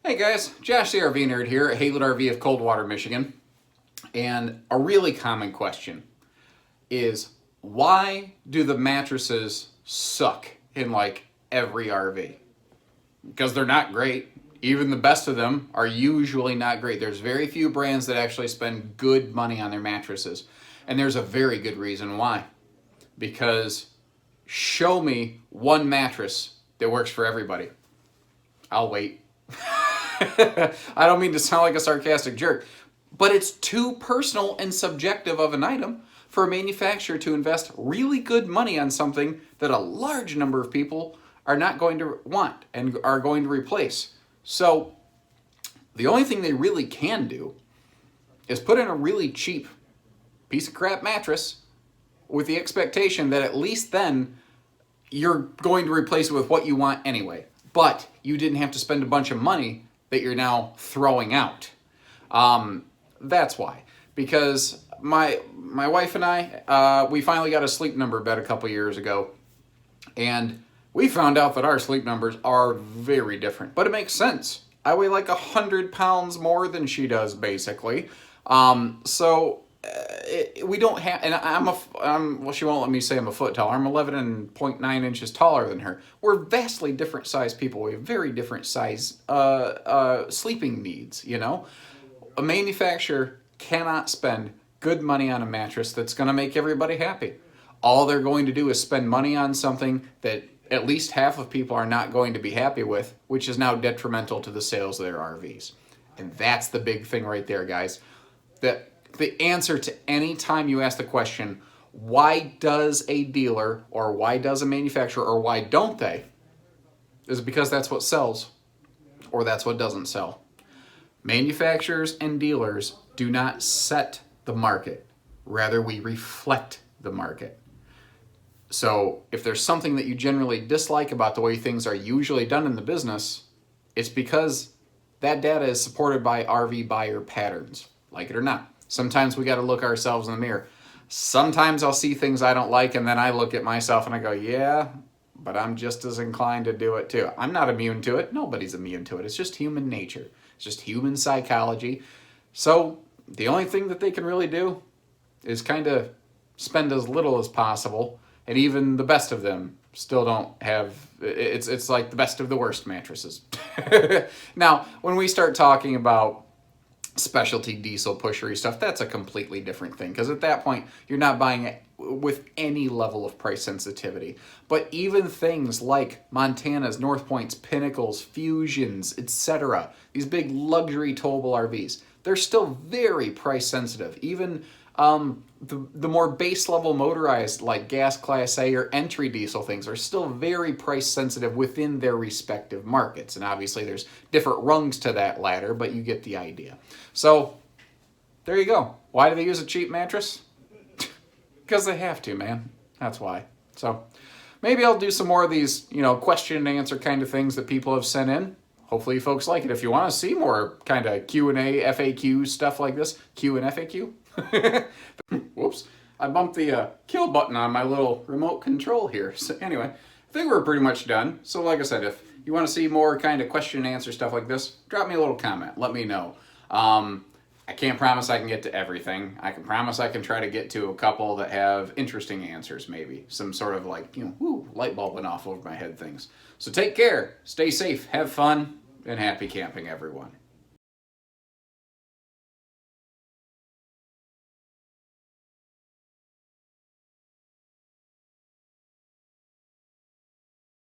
Hey guys, Josh the RV Nerd here at Haylett RV of Coldwater, Michigan. And a really common question is, why do the mattresses suck in like every RV? Because they're not great. Even the best of them are usually not great. There's very few brands that actually spend good money on their mattresses. And there's a very good reason why. Because show me one mattress that works for everybody. I'll wait. I don't mean to sound like a sarcastic jerk, but it's too personal and subjective of an item for a manufacturer to invest really good money on something that a large number of people are not going to want and are going to replace. So the only thing they really can do is put in a really cheap piece of crap mattress with the expectation that at least then you're going to replace it with what you want anyway. But you didn't have to spend a bunch of money that you're now throwing out. That's why. Because my wife and I, we finally got a Sleep Number bed a couple years ago. And we found out that our sleep numbers are very different. But it makes sense. I weigh like 100 pounds more than she does, basically. We don't have, and well, she won't let me say I'm a foot taller. I'm 11.9 inches taller than her. We're vastly different sized people. We have very different size sleeping needs, you know? A manufacturer cannot spend good money on a mattress that's going to make everybody happy. All they're going to do is spend money on something that at least half of people are not going to be happy with, which is now detrimental to the sales of their RVs. And that's the big thing right there, guys. That the answer to any time you ask the question, why does a dealer or why does a manufacturer or why don't they, is because that's what sells or that's what doesn't sell. Manufacturers and dealers do not set the market. Rather, we reflect the market. So if there's something that you generally dislike about the way things are usually done in the business, it's because that data is supported by RV buyer patterns, like it or not. Sometimes we got to look ourselves in the mirror. Sometimes I'll see things I don't like, and then I look at myself and I go, yeah, but I'm just as inclined to do it too. I'm not immune to it. Nobody's immune to it. It's just human nature. It's just human psychology. So the only thing that they can really do is kind of spend as little as possible, and even the best of them still don't have, it's like the best of the worst mattresses. Now, when we start talking about specialty diesel pushery stuff, that's a completely different thing, because at that point you're not buying it with any level of price sensitivity. But even things like Montana's, North Point's, Pinnacles, Fusions, etc., these big luxury towable RVs, they're still very price sensitive. Even the more base level motorized like gas class A or entry diesel things are still very price sensitive within their respective markets. And obviously there's different rungs to that ladder, but you get the idea. So there you go. Why do they use a cheap mattress? Because they have to, man. That's why. So maybe I'll do some more of these, question and answer kind of things that people have sent in. Hopefully you folks like it. If you want to see more kind of Q&A, FAQ stuff like this, Q and FAQ. Whoops. I bumped the kill button on my little remote control here. So anyway, I think we're pretty much done. So like I said, if you want to see more kind of question and answer stuff like this, drop me a little comment. Let me know. I can't promise I can get to everything. I can promise I can try to get to a couple that have interesting answers, maybe. Some sort of like, light bulb went off over my head things. So take care, stay safe, have fun, and happy camping, everyone.